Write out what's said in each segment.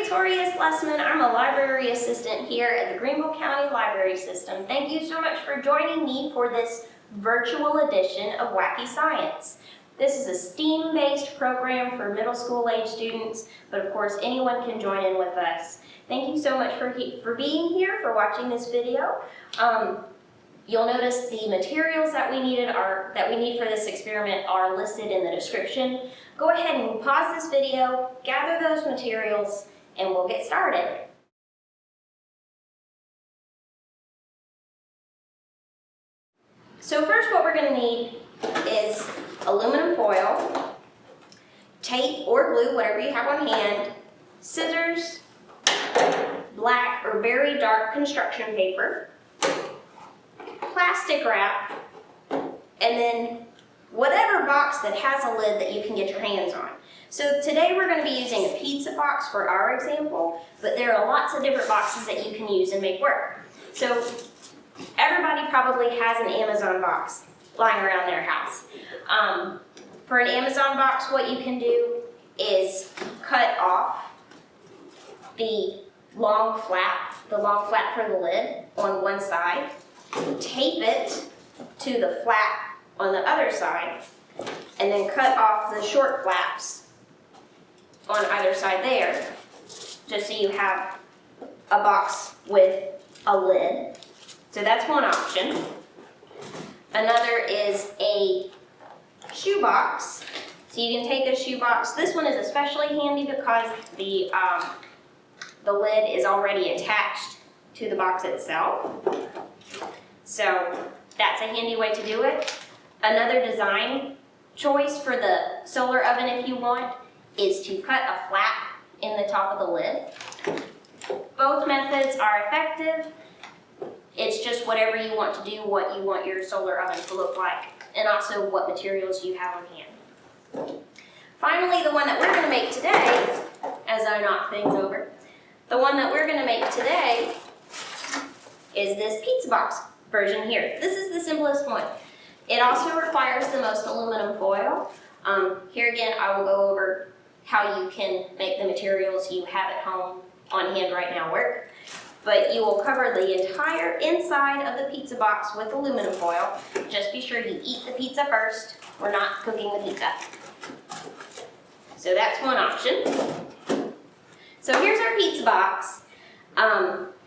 Victoria Slessman. I'm a library assistant here at the Greenville County Library System. Thank you so much for joining me for this virtual edition of Wacky Science. This is a STEAM-based program for middle school age students, but of course anyone can join in with us. Thank you so much for being here, for watching this video. You'll notice the materials that we need for this experiment are listed in the description. Go ahead and pause this video, gather those materials, and we'll get started. So first what we're going to need is aluminum foil, tape or glue, whatever you have on hand, scissors, black or very dark construction paper, plastic wrap, and then whatever box that has a lid that you can get your hands on. So today we're going to be using a pizza box for our example, but there are lots of different boxes that you can use and make work. So everybody probably has an Amazon box lying around their house. For an Amazon box, what you can do is cut off the long flap for the lid on one side, tape it to the flap on the other side, and then cut off the short flaps on either side there, just so you have a box with a lid. So that's one option. Another is a shoe box. So you can take a shoe box. This one is especially handy because the lid is already attached to the box itself. So that's a handy way to do it. Another design choice for the solar oven, if you want, is to cut a flap in the top of the lid. Both methods are effective. It's just whatever you want to do, what you want your solar oven to look like, and also what materials you have on hand. Finally, the one that we're going to make today, as I knock things over, the one that we're going to make today is this pizza box version here. This is the simplest one. It also requires the most aluminum foil. Here again, I will go over how you can make the materials you have at home on hand right now work. But you will cover the entire inside of the pizza box with aluminum foil. Just be sure you eat the pizza first. We're not cooking the pizza. So that's one option. So here's our pizza box.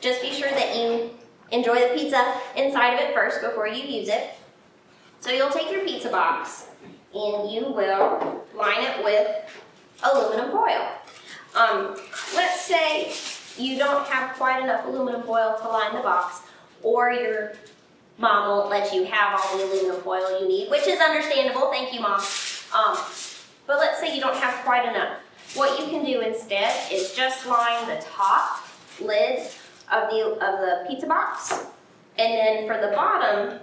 Just be sure that you enjoy the pizza inside of it first before you use it. So you'll take your pizza box and you will line it with aluminum foil. Let's say you don't have quite enough aluminum foil to line the box, or your mom won't let you have all the aluminum foil you need, which is understandable. Thank you, Mom. But let's say you don't have quite enough. What you can do instead is just line the top lid of the pizza box, and then for the bottom,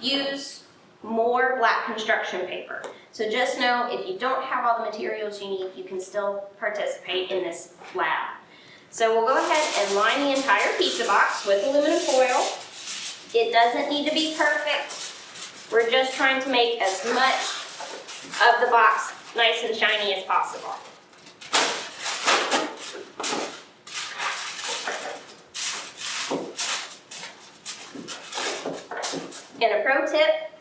use more black construction paper. So just know if you don't have all the materials you need, you can still participate in this lab. So we'll go ahead and line the entire pizza box with aluminum foil. It doesn't need to be perfect. We're just trying to make as much of the box nice and shiny as possible. And a pro tip,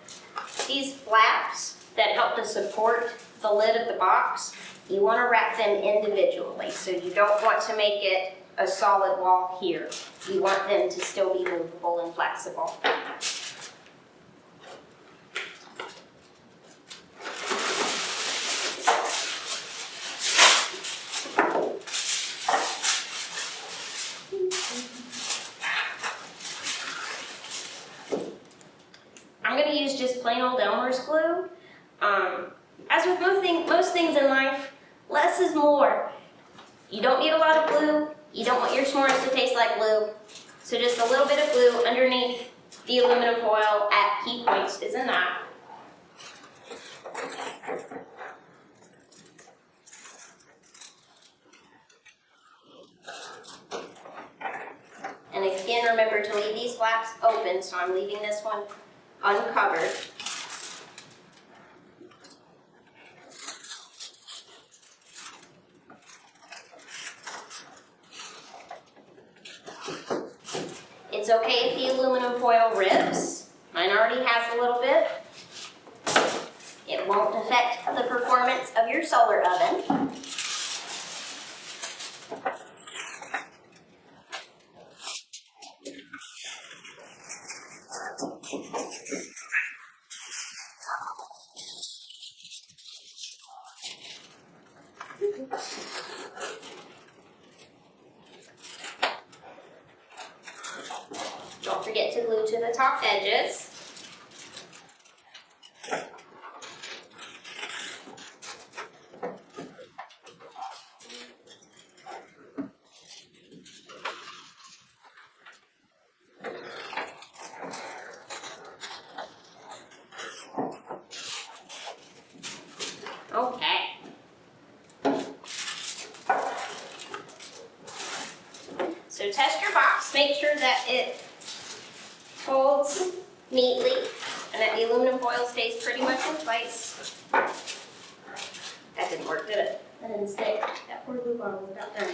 these flaps that help to support the lid of the box, you want to wrap them individually. So you don't want to make it a solid wall here. You want them to still be movable and flexible. I'm going to use just plain old Elmer's glue. As with most things in life, less is more. You don't need a lot of glue. You don't want your s'mores to taste like glue. So just a little bit of glue underneath the aluminum foil at key points is enough. And again, remember to leave these flaps open, so I'm leaving this one uncovered. It's okay if the aluminum foil rips. Mine already has a little bit. It won't affect the performance of your solar oven. Don't forget to glue to the top edges. Okay. So test your box, make sure that it folds neatly and that the aluminum foil stays pretty much in place. That didn't work, did it? That didn't stick. That poor glue bottle was about done.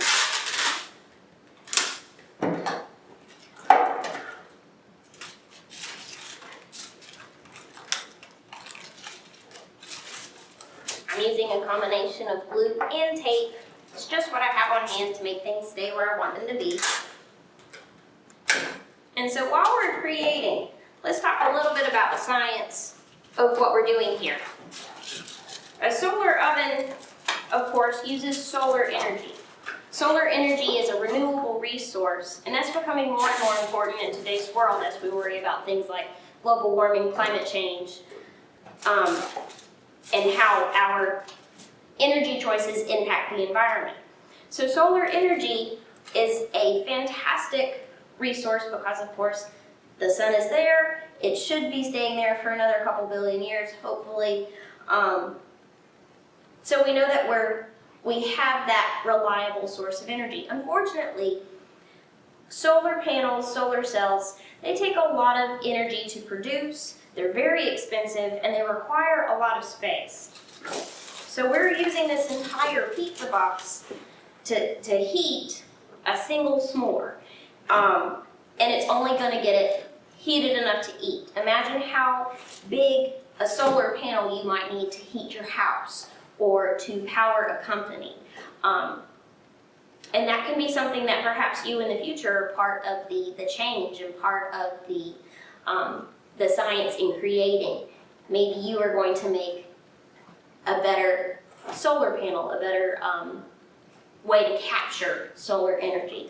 I'm using a combination of glue and tape. It's just what I have on hand to make things stay where I want them to be. And so while we're creating, let's talk a little bit about the science of what we're doing here. A solar oven, of course, uses solar energy. Solar energy is a renewable resource, and that's becoming more and more important in today's world as we worry about things like global warming, climate change, and how our energy choices impact the environment. So solar energy is a fantastic resource because, of course, the sun is there. It should be staying there for another couple billion years, hopefully. So we know that we have that reliable source of energy. Unfortunately, solar panels, solar cells, they take a lot of energy to produce. They're very expensive and they require a lot of space. So we're using this entire pizza box to heat a single s'more. And it's only going to get it heated enough to eat. Imagine how big a solar panel you might need to heat your house or to power a company. And that can be something that perhaps you in the future are part of the change and part of the science in creating. Maybe you are going to make a better solar panel, a better way to capture solar energy.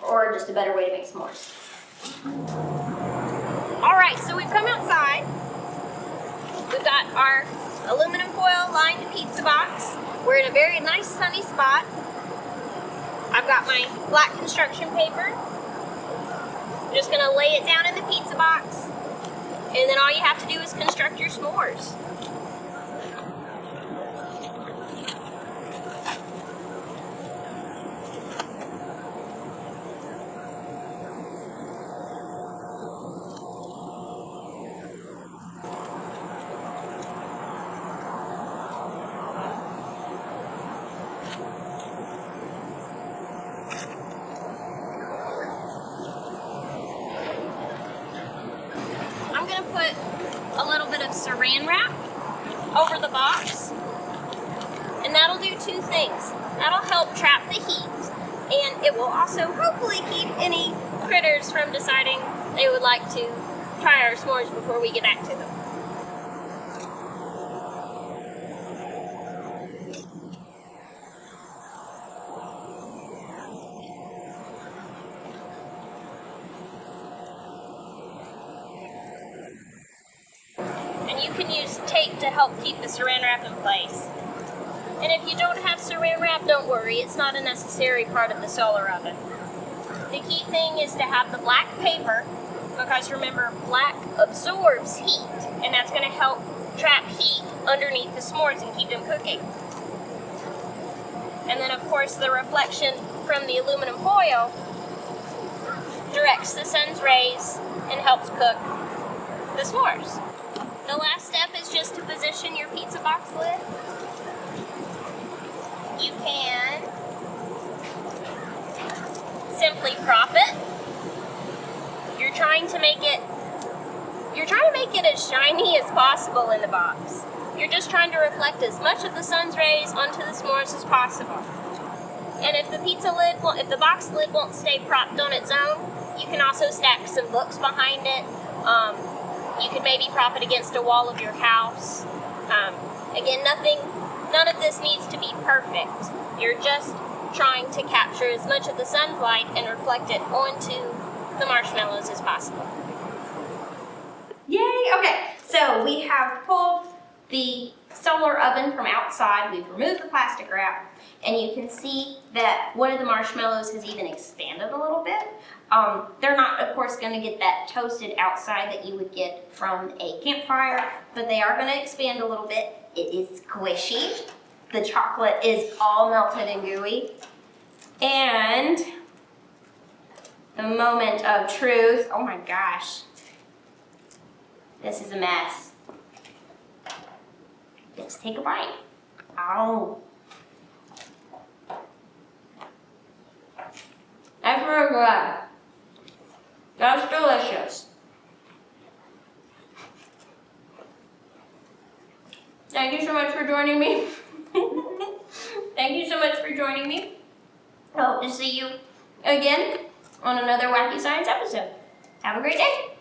Or just a better way to make s'mores. All right, so we've come outside. We've got our aluminum foil lined pizza box. We're in a very nice sunny spot. I've got my black construction paper. I'm just gonna lay it down in the pizza box. And then all you have to do is construct your s'mores. A little bit of saran wrap over the box, and that'll do two things. That'll help trap the heat, and it will also hopefully keep any critters from deciding they would like to try our s'mores before we get back to them. You can use tape to help keep the saran wrap in place. And if you don't have saran wrap, don't worry, it's not a necessary part of the solar oven. The key thing is to have the black paper, because remember, black absorbs heat, and that's going to help trap heat underneath the s'mores and keep them cooking. And then of course the reflection from the aluminum foil directs the sun's rays and helps cook the s'mores. The last step is just to position your pizza box lid. You can simply prop it. You're trying to make it as shiny as possible in the box. You're just trying to reflect as much of the sun's rays onto the s'mores as possible. And if the box lid won't stay propped on its own, you can also stack some books behind it. You could maybe prop it against a wall of your house. Again, none of this needs to be perfect. You're just trying to capture as much of the sun's light and reflect it onto the marshmallows as possible. Yay! Okay, so we have pulled the solar oven from outside. We've removed the plastic wrap, and you can see that one of the marshmallows has even expanded a little bit. They're not, of course, going to get that toasted outside that you would get from a campfire, but they are going to expand a little bit. It is squishy. The chocolate is all melted and gooey. And the moment of truth. Oh my gosh. This is a mess. Let's take a bite. Ow. That's very good. That's delicious. Thank you so much for joining me. Thank you so much for joining me. I hope to see you again on another Wacky Science episode. Have a great day.